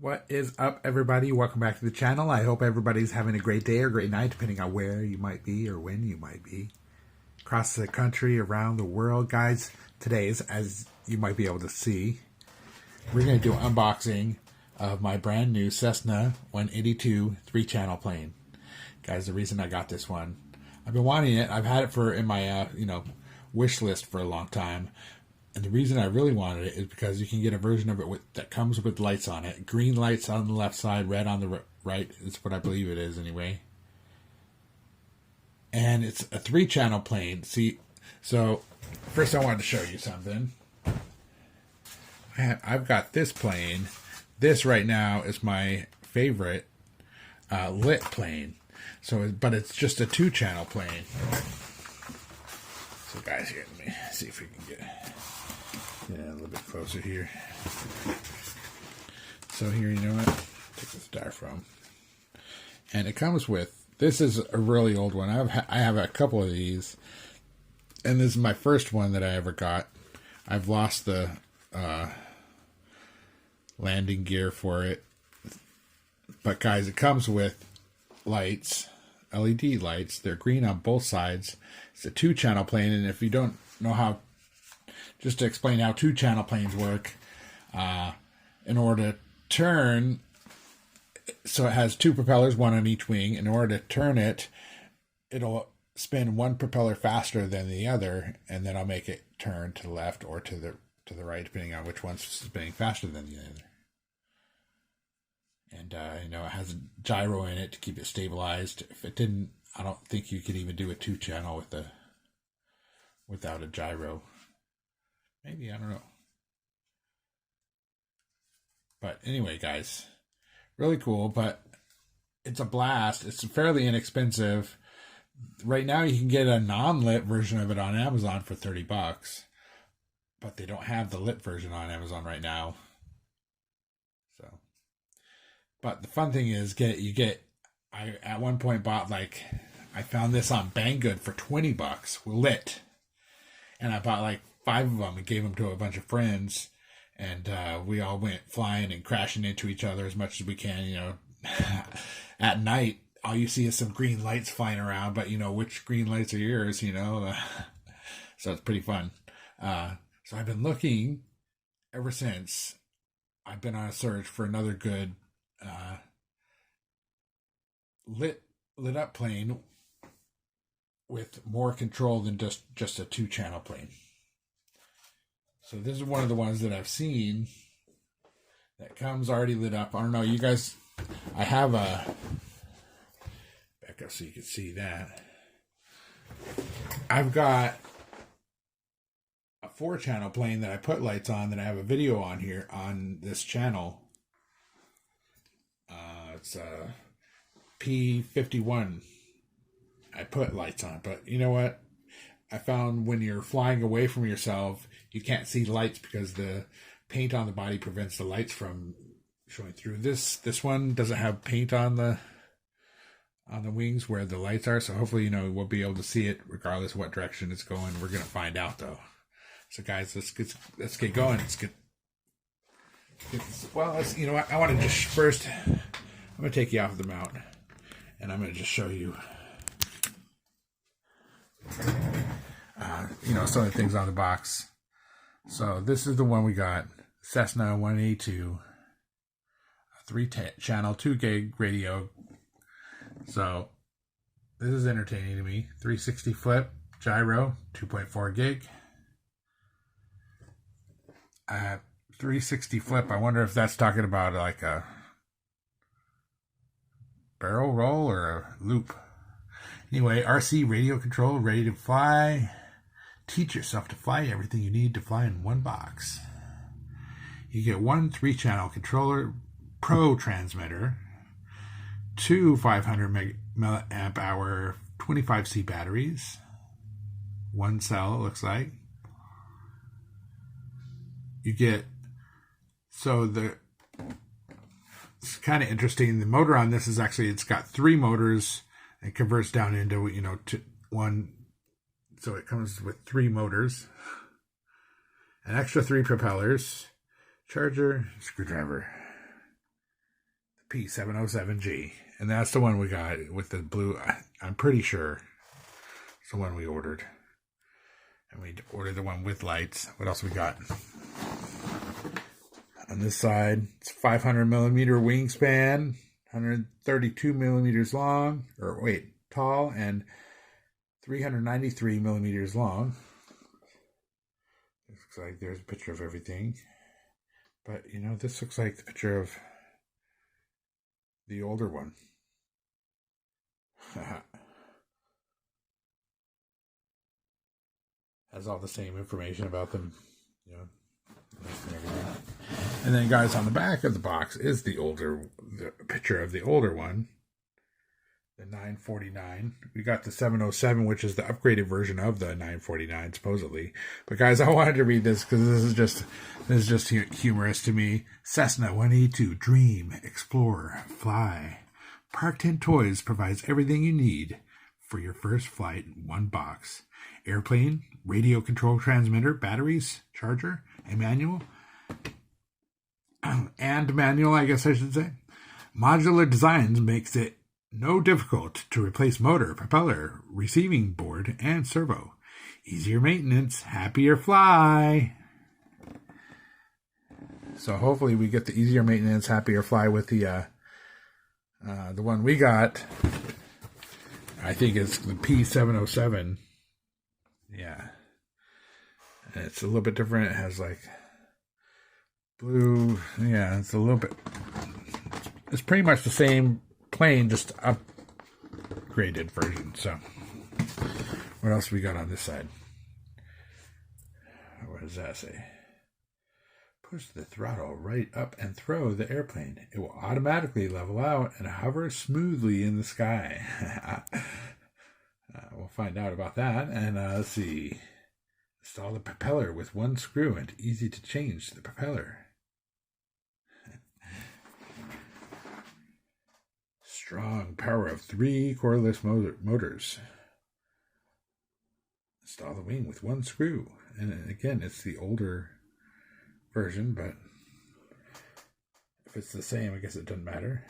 What is up, everybody? Welcome back to the channel. I hope everybody's having a great day or great night, depending on where you might be or when you might be. Across the country, around the world, guys. Today's, as you might be able to see, we're going to do an unboxing of my brand new Cessna 182 3-channel plane. Guys, the reason I got this one, I've been wanting it. I've had it for in my wish list for a long time. And the reason I really wanted it is because you can get a version of it that comes with lights on it. Green lights on the left side, red on the right. Is what I believe it is anyway. And it's a 3-channel plane. See, so first I wanted to show you something. I've got this plane. This right now is my favorite lit plane. But it's just a 2-channel plane. So guys, here, let me see if we can get a little bit closer here. So here, you know what? Take this styrofoam. And it comes with, this is a really old one. I have a couple of these. And this is my first one that I ever got. I've lost the landing gear for it. But guys, it comes with lights, LED lights. They're green on both sides. It's a 2-channel plane, and if you don't know how, just to explain how 2-channel planes work, in order to turn, so it has 2 propellers, one on each wing. In order to turn it, it'll spin one propeller faster than the other, and then I'll make it turn to the left or to the right, depending on which one's spinning faster than the other. And it has a gyro in it to keep it stabilized. If it didn't, I don't think you could even do a 2-channel without a gyro. Maybe, I don't know. But anyway, guys, really cool, but it's a blast. It's fairly inexpensive. Right now you can get a non-lit version of it on Amazon for $30, but they don't have the lit version on Amazon right now. So, but the fun thing is, I at one point bought, I found this on Banggood for $20 lit, and I bought 5 of them and gave them to a bunch of friends, and we all went flying and crashing into each other as much as we can. At night, all you see is some green lights flying around, but which green lights are yours? So it's pretty fun. So I've been looking ever since. I've been on a search for another good lit up plane with more control than just a 2-channel plane. So this is one of the ones that I've seen that comes already lit up. I don't know, you guys, I have a, back up so you can see that. I've got a 4-channel plane that I put lights on that I have a video on here on this channel. It's P51. I put lights on, but you know what? I found when you're flying away from yourself, you can't see lights because the paint on the body prevents the lights from showing through. This one doesn't have paint on the wings where the lights are, so hopefully we'll be able to see it regardless of what direction it's going. We're gonna find out though. So guys, let's get going. Let's get this. Well, I want to just first. I'm gonna take you off the mount, and I'm gonna just show you. Some of the things on the box. So this is the one we got, Cessna 182, a 3-channel 2 gig radio. So this is entertaining to me. 360 flip gyro, 2.4 gig. 360 flip. I wonder if that's talking about a barrel roll or a loop. Anyway, RC radio control, ready to fly. Teach yourself to fly everything you need to fly in one box. You get one 3-channel controller, pro transmitter, 2 500 milliamp hour 25C batteries, 1 cell, it looks like. You get, it's kind of interesting. The motor on this is it's got 3 motors. It converts down into, to one. So it comes with 3 motors, an extra 3 propellers, charger, screwdriver. P707G. And that's the one we got with the blue. I'm pretty sure it's the one we ordered. And we ordered the one with lights. What else we got? On this side, it's 500 millimeter wingspan, 132 millimeters long, tall, and 393 millimeters long. Looks like there's a picture of everything. But, you know, this looks like the picture of the older one. Has all the same information about them, you know. And then, guys, on the back of the box is the picture of the older one, the 949. We got the 707, which is the upgraded version of the 949, supposedly. But, guys, I wanted to read this because this is just humorous to me. Cessna 182, dream, explore, fly. Park10 Toys provides everything you need for your first flight in one box. Airplane, radio control transmitter, batteries, charger, and manual, I guess I should say. Modular designs makes it no difficult to replace motor, propeller, receiving board, and servo. Easier maintenance, happier fly. So hopefully we get the easier maintenance, happier fly with the one we got. I think it's the P707. Yeah. And it's a little bit different. It has like blue. Yeah, it's a little bit. It's pretty much the same plane, just upgraded version. So, what else we got on this side? What does that say? Push the throttle right up and throw the airplane. It will automatically level out and hover smoothly in the sky. We'll find out about that. And let's see. Install the propeller with one screw and easy to change the propeller. Strong power of 3 cordless motors. Install the wing with one screw. And again, it's the older version, but if it's the same, I guess it doesn't matter.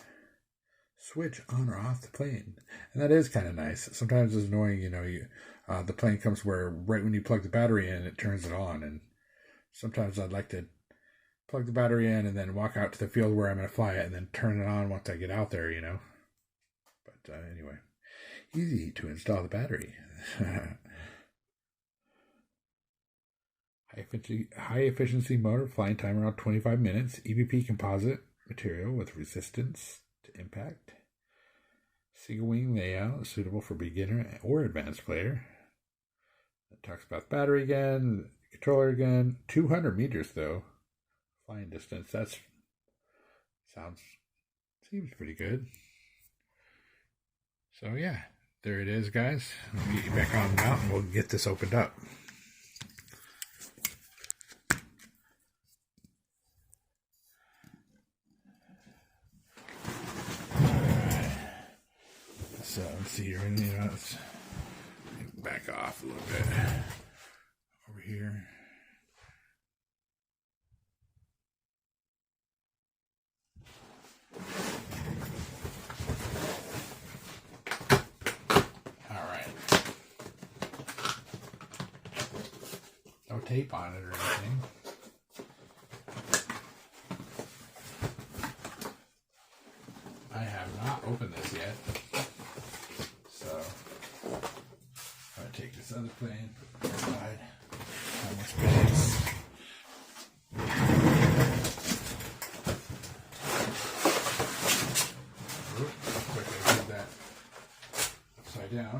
Switch on or off the plane. And that is kind of nice. Sometimes it's annoying, you know, the plane comes where right when you plug the battery in, it turns it on. And sometimes I'd like to plug the battery in and then walk out to the field where I'm going to fly it and then turn it on once I get out there, you know. But anyway, easy to install the battery. High efficiency motor, flying time around 25 minutes. EVP composite material with resistance to impact. Single wing layout suitable for beginner or advanced player. It talks about battery again, controller again. 200 meters though. Flying distance. Seems pretty good. So yeah, there it is, guys. Let me get you back on the mount and we'll get this opened up. So let's see here, you know, let's back off a little bit over here. All right. No tape on it or anything. I have not opened this yet. Take this other plane, put it aside. How much space? Quickly put that upside down.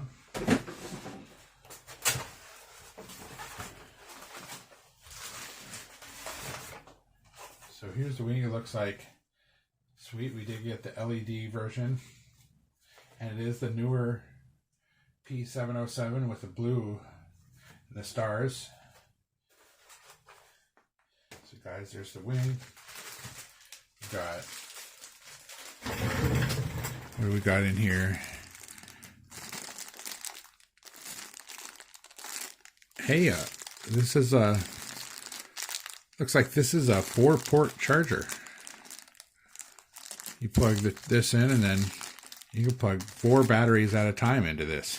So here's the wing. It looks like sweet. We did get the LED version, and it is the newer P707 with the blue and the stars. So guys, there's the wing. We got, what do we got in here? Hey, this is a, looks like this is a 4-port charger. you plug this in, and then you can plug 4 batteries at a time into this.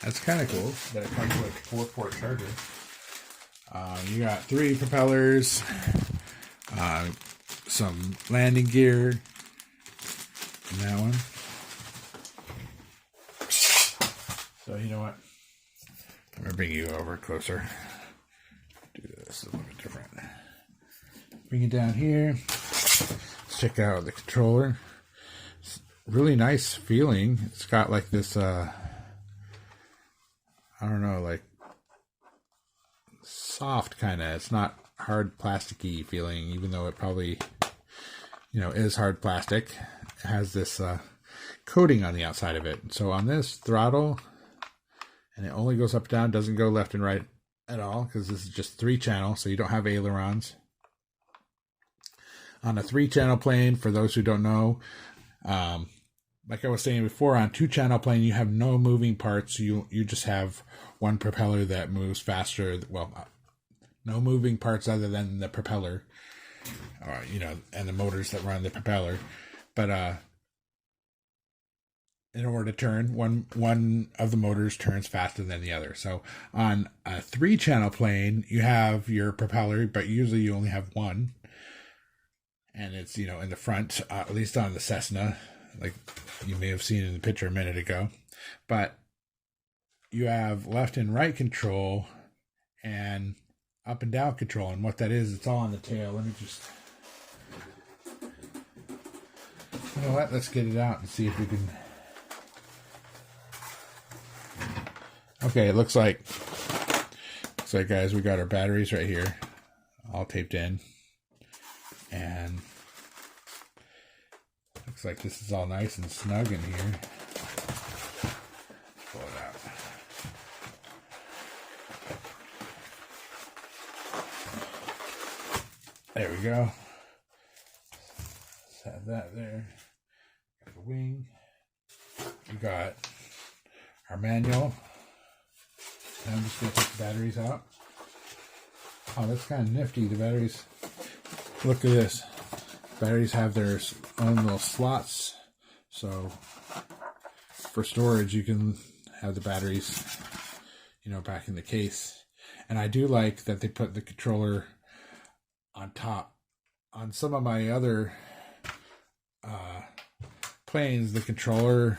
That's kind of cool that it comes with a 4-port charger. You got 3 propellers, some landing gear in that one. So you know what? I'm going to bring you over closer. Do this a little bit different. Bring it down here. Let's check out the controller. It's really nice feeling. It's got like this, I don't know, like soft kind of. It's not hard plasticky feeling, even though it probably, is hard plastic. It has this coating on the outside of it. So on this throttle, and it only goes up and down, doesn't go left and right at all, because this is just 3-channel, so you don't have ailerons. On a 3-channel plane, for those who don't know, like I was saying before, on 2-channel plane, you have no moving parts. You just have one propeller that moves faster. Well, no moving parts other than the propeller, and the motors that run the propeller. But in order to turn, one of the motors turns faster than the other. So on a 3-channel plane, you have your propeller, but usually you only have one. And it's, in the front, at least on the Cessna, like you may have seen in the picture a minute ago. But you have left and right control and up and down control. And what that is, it's all on the tail. Let me just... You know what? Let's get it out and see if we can... Okay, it looks like, guys, we got our batteries right here, all taped in, and looks like this is all nice and snug in here. Pull it out. There we go. Let's have that there. Got the wing. We got our manual. Now I'm just going to take the batteries out. Oh, that's kind of nifty. The batteries, look at this. Batteries have their own little slots. So for storage, you can have the batteries, back in the case. And I do like that they put the controller on top. On some of my other planes, the controller,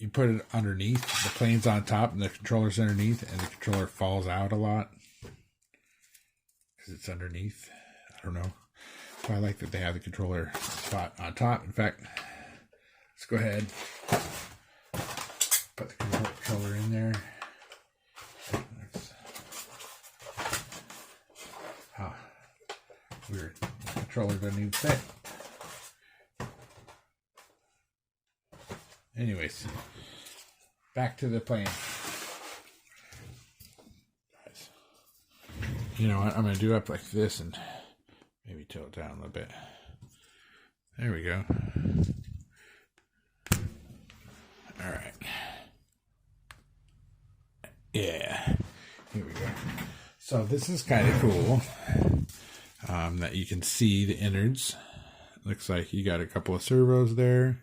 you put it underneath, the plane's on top and the controller's underneath, and the controller falls out a lot because it's underneath. I don't know. So I like that they have the controller spot on top. In fact, let's go ahead, put the controller in there. Weird. The controller doesn't even fit. Anyways, back to the plane. Guys, you know what? I'm going to do up like this and maybe tilt it down a little bit. There we go. All right. Yeah. Here we go. So this is kind of cool that you can see the innards. Looks like you got a couple of servos there.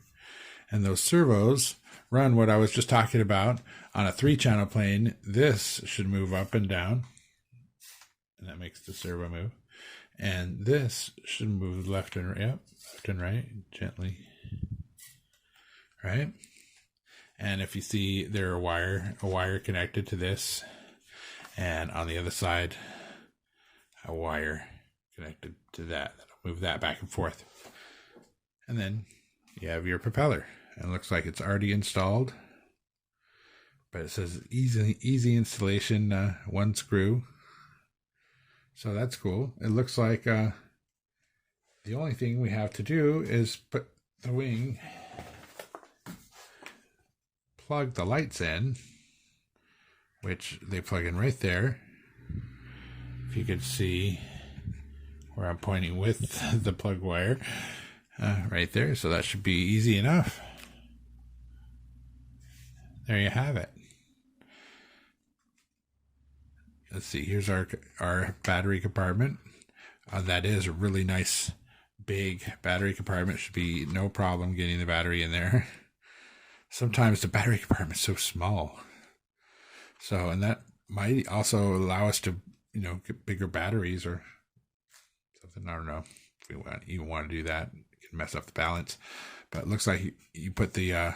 And those servos run what I was just talking about. On a 3-channel plane, this should move up and down. And that makes the servo move. And this should move left and right, left and right, gently. Right? And if you see there a wire connected to this. And on the other side, a wire connected to that. That'll move that back and forth. And then you have your propeller. And it looks like it's already installed. But it says easy installation, 1 screw. So that's cool. It looks like the only thing we have to do is put the wing, plug the lights in, which they plug in right there. If you could see where I'm pointing with the plug wire. Right there, so that should be easy enough. There you have it. Let's see, here's our battery compartment. That is a really nice big battery compartment should be no problem getting the battery in there. Sometimes the battery compartment's so small. So, and that might also allow us to, get bigger batteries or something. I don't know if we even want to do that. It can mess up the balance. But it looks like you put the,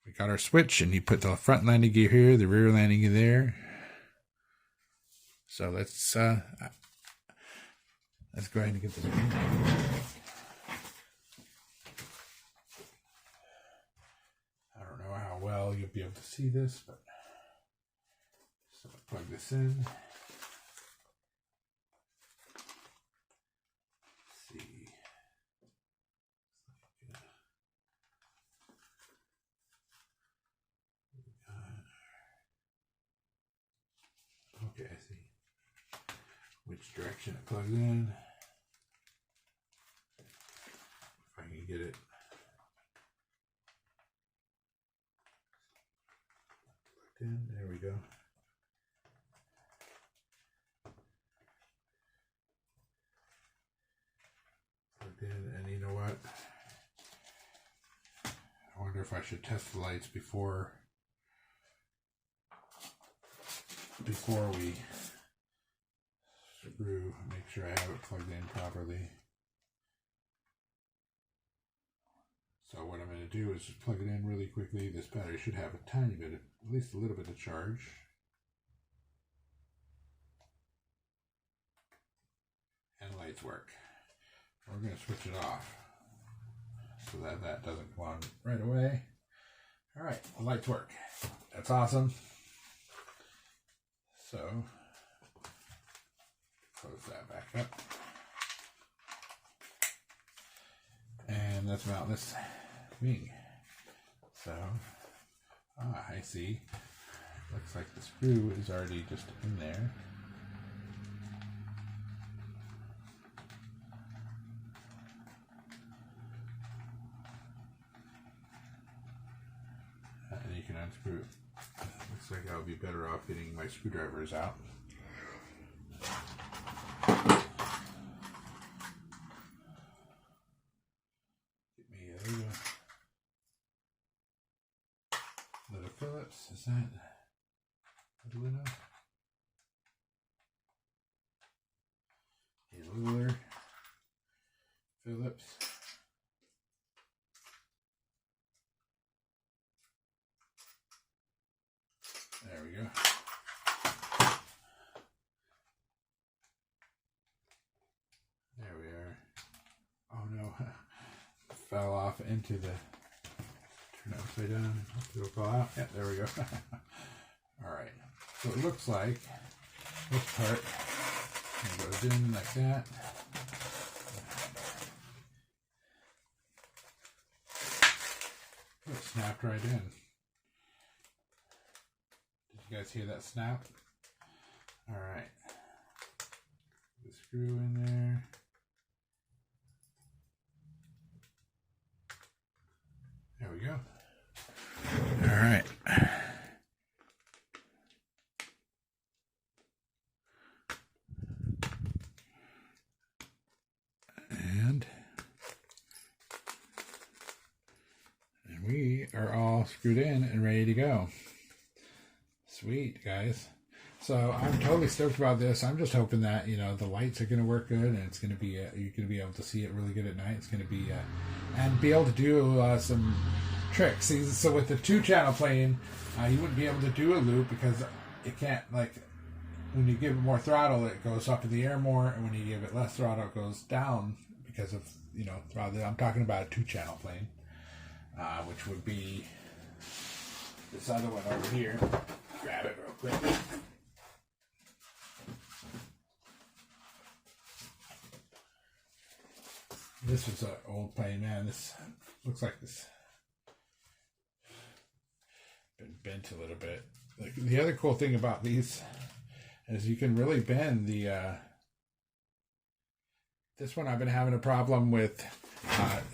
we got our switch, and you put the front landing gear here, the rear landing gear there. So let's go ahead and get this in. I don't know how well you'll be able to see this, but so plug this in. Let's see. Okay, I see which direction it plugs in. If I can get it plugged in, there we go. Plugged in, and you know what? I wonder if I should test the lights before we screw, make sure I have it plugged in properly. So what I'm going to do is just plug it in really quickly. This battery should have a tiny bit, at least a little bit of charge. And lights work. We're going to switch it off so that that doesn't come on right away. All right, the lights work. That's awesome. So, close that back up. And let's mount this wing. So, I see. Looks like the screw is already just in there. And you can unscrew it. Looks like I'll be better off getting my screwdrivers out. Get me a little Phillips. Is that little enough? A littler Phillips. There we go. There we are. Oh no, fell off into the, turn it upside down. Hopefully it'll fall out. Yeah, there we go. All right, so it looks like this part goes in like that. It snapped right in. You guys hear that snap? All right. The screw in there. There we go. All right. And we are all screwed in and ready to go. Sweet, guys. So I'm totally stoked about this. I'm just hoping that, the lights are going to work good, and it's going to be, you're going to be able to see it really good at night. It's going to be, and be able to do some tricks. See, so with the 2-channel plane, you wouldn't be able to do a loop because it can't, when you give it more throttle, it goes up in the air more, and when you give it less throttle, it goes down because of, throttle. I'm talking about a 2-channel plane, which would be this other one over here. Grab it real quick. This was an old plane, man. This looks like this been bent a little bit. The other cool thing about these is you can really bend the. This one I've been having a problem with.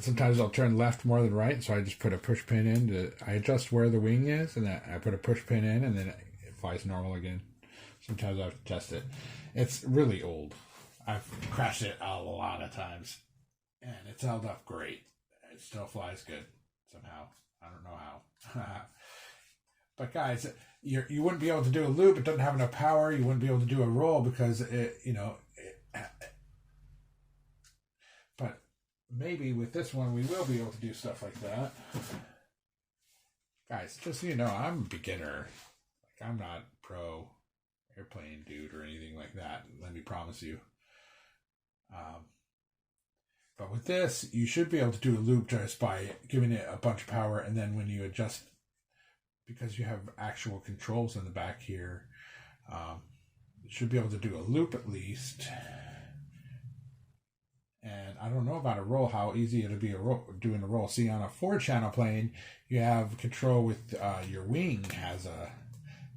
Sometimes I'll turn left more than right, so I just put a push pin in. I adjust where the wing is, and then I put a push pin in, and then it flies normal again. Sometimes I have to test it. It's really old. I've crashed it a lot of times, and it's held up great. It still flies good somehow. I don't know how. But guys, you wouldn't be able to do a loop. It doesn't have enough power. You wouldn't be able to do a roll because but maybe with this one we will be able to do stuff like that. Guys, just so you know, I'm a beginner. Like, I'm not pro airplane dude or anything like that. Let me promise you. But with this, you should be able to do a loop just by giving it a bunch of power, and then when you adjust, because you have actual controls in the back here, you should be able to do a loop at least. And I don't know about a roll, how easy it'll be doing a roll. See, on a 4-channel plane, you have control with your wing has a,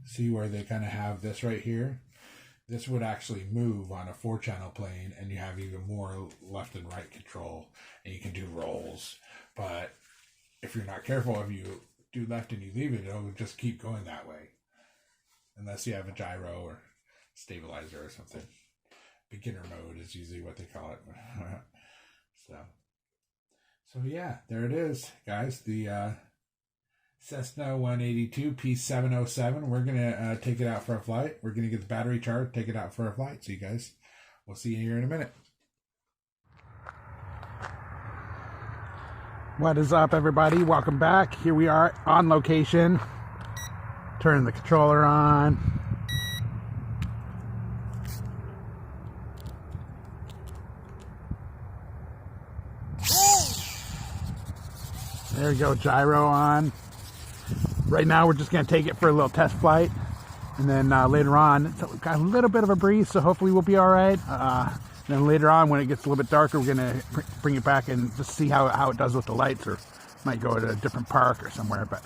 see where they kind of have this right here? This would actually move on a 4-channel plane, and you have even more left and right control, and you can do rolls. But if you're not careful, if you do left and you leave it, it'll just keep going that way. Unless you have a gyro or stabilizer or something. Beginner mode is usually what they call it. So yeah, there it is, guys. The Cessna 182 P707. We're gonna take it out for a flight. We're gonna get the battery charged, take it out for a flight. So you guys, we'll see you here in a minute. What is up, everybody? Welcome back. Here we are on location. Turning the controller on. There we go, gyro on. Right now we're just going to take it for a little test flight, and then later on, it's got a little bit of a breeze, so hopefully we'll be all right. Then later on, when it gets a little bit darker, we're going to bring it back and just see how it does with the lights, or might go to a different park or somewhere. But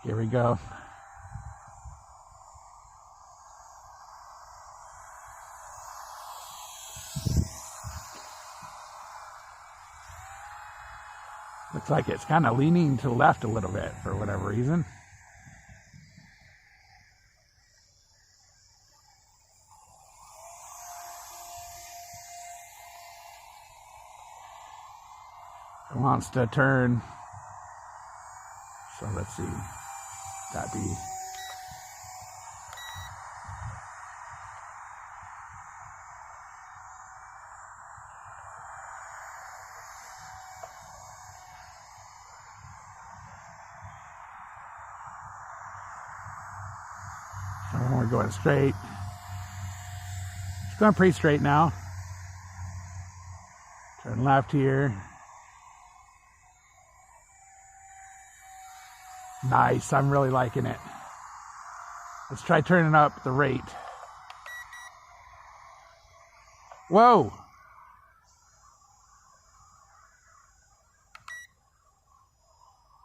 here we go. Looks like it's kind of leaning to the left a little bit for whatever reason. It wants to turn. So let's see. That'd be. We're going straight. It's going pretty straight now. Turn left here. Nice, I'm really liking it. Let's try turning up the rate. Whoa!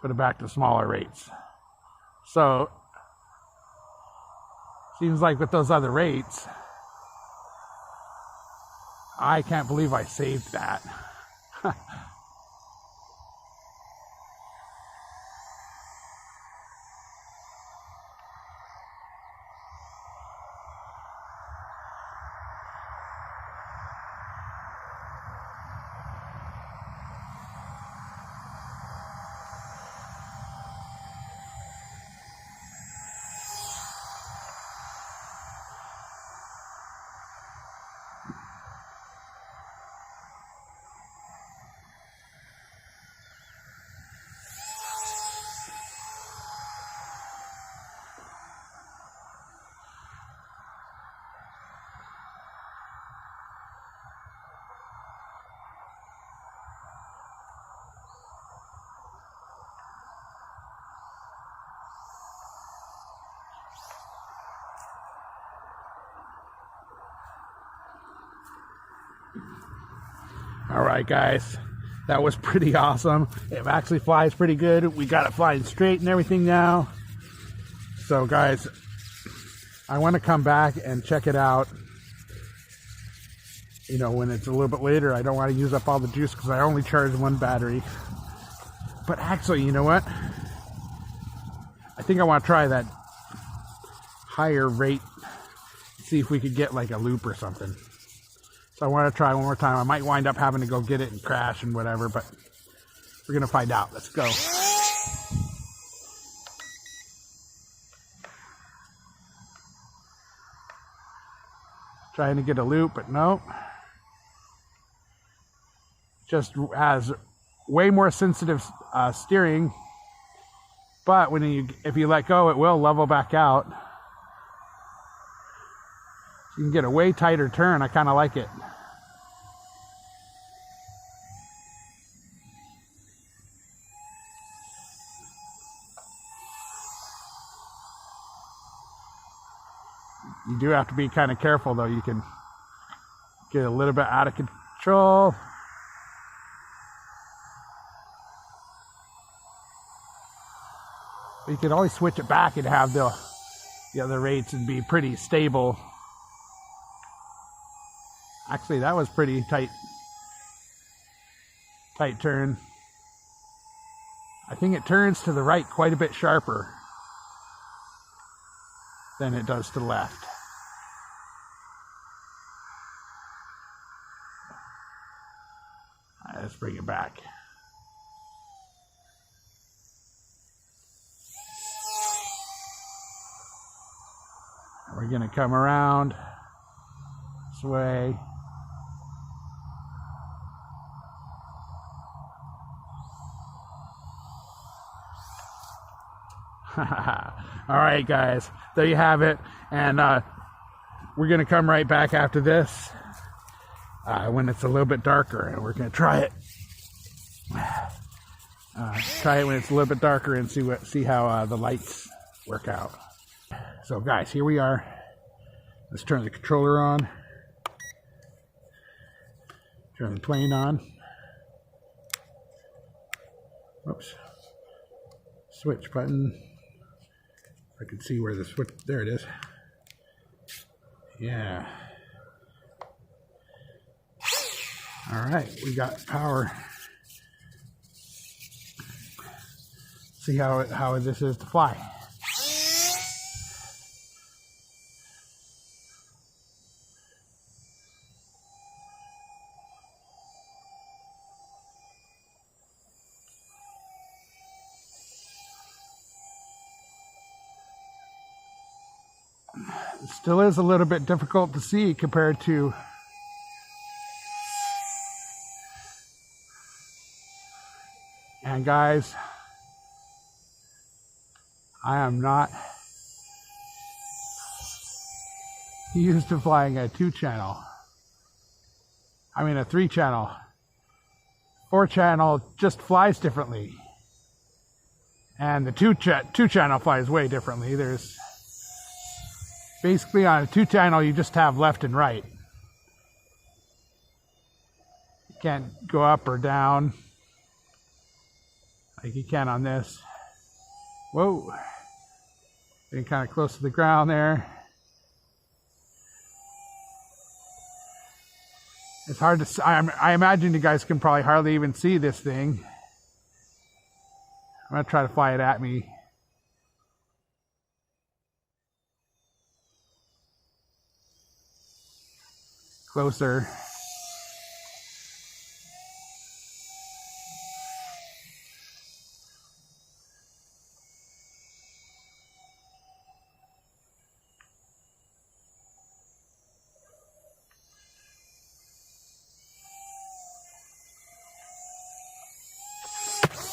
Put it back to smaller rates. So, seems like with those other rates, I can't believe I saved that. All right, guys, that was pretty awesome. It actually flies pretty good. We got it flying straight and everything now. So, guys, I want to come back and check it out. You know, when it's a little bit later, I don't want to use up all the juice because I only charged one battery. But actually, you know what? I think I want to try that higher rate, see if we could get like a loop or something. So I want to try one more time. I might wind up having to go get it and crash and whatever, but we're going to find out. Let's go. Trying to get a loop, but nope. Just has way more sensitive steering, but if you let go, it will level back out. You can get a way tighter turn. I kind of like it. You do have to be kind of careful though. You can get a little bit out of control. But you can always switch it back and have the other rates and be pretty stable. Actually, that was pretty tight turn. I think it turns to the right quite a bit sharper than it does to the left. All right, let's bring it back. We're gonna come around this way. All right, guys, there you have it. And we're gonna come right back after this when it's a little bit darker, and we're gonna try it. Try it when it's a little bit darker and see how the lights work out. So, guys, here we are. Let's turn the controller on. Turn the plane on. Oops. Switch button. I can see where the switch, there it is. Yeah. All right, we got power. See how this is to fly. It still is a little bit difficult to see compared to and guys, I am not used to flying a 2-channel. I mean a 3-channel. 4-channel just flies differently. And the 2-channel flies way differently. There's basically on a 2-channel, you just have left and right. You can't go up or down like you can on this. Whoa. Getting kind of close to the ground there. It's hard to see. I imagine you guys can probably hardly even see this thing. I'm going to try to fly it at me. Closer.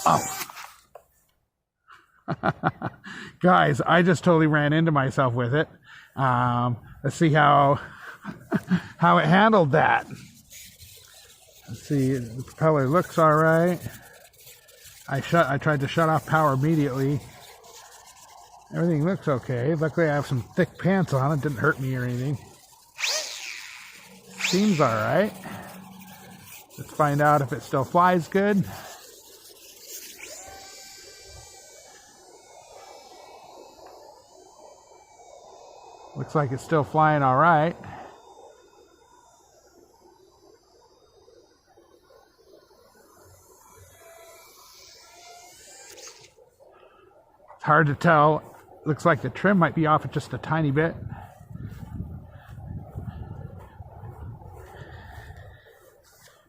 Oh. Guys, I just totally ran into myself with it. Let's see how it handled that. Let's see, the propeller looks all right. I tried to shut off power immediately. Everything looks okay. Luckily I have some thick pants on. It didn't hurt me or anything. Seems all right. Let's find out if it still flies good. Looks like it's still flying all right. It's hard to tell. Looks like the trim might be off just a tiny bit.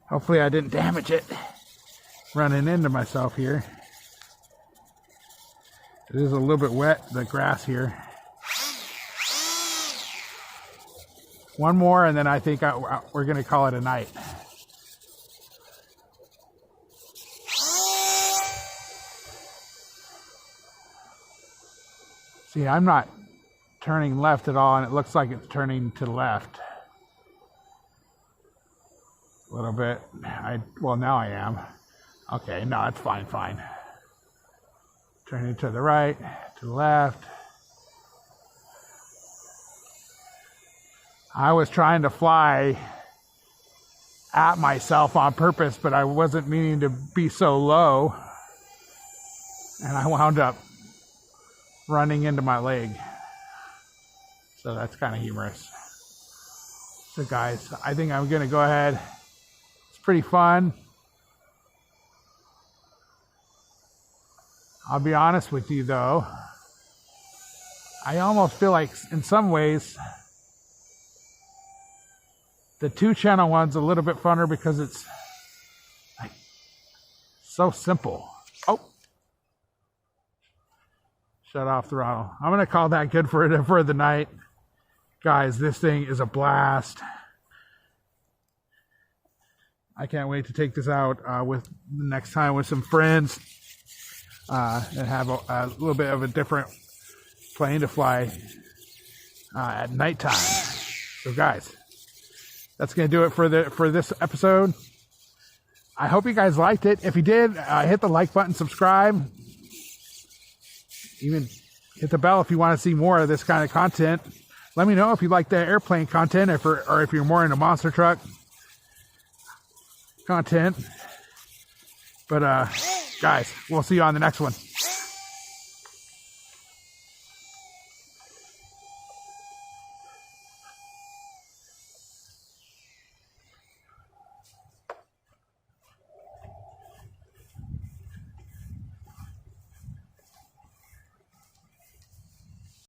Hopefully I didn't damage it. Running into myself here. It is a little bit wet, the grass here. One more and then I think we're going to call it a night. See, I'm not turning left at all, and it looks like it's turning to the left. A little bit. Well, now I am. Okay, no, it's fine. Turning to the right, to the left. I was trying to fly at myself on purpose, but I wasn't meaning to be so low. And I wound up running into my leg. So that's kind of humorous. So guys, I think I'm gonna go ahead. It's pretty fun. I'll be honest with you though, I almost feel like in some ways the 2-channel one's a little bit funner because it's like so simple. Oh, shut off throttle. I'm gonna call that good for the night. Guys, this thing is a blast. I can't wait to take this out with the next time with some friends and have a little bit of a different plane to fly at nighttime. So guys, that's gonna do it for this episode. I hope you guys liked it. If you did, hit the like button, subscribe. Even hit the bell if you want to see more of this kind of content. Let me know if you like the airplane content or if you're more into monster truck content. But guys, we'll see you on the next one.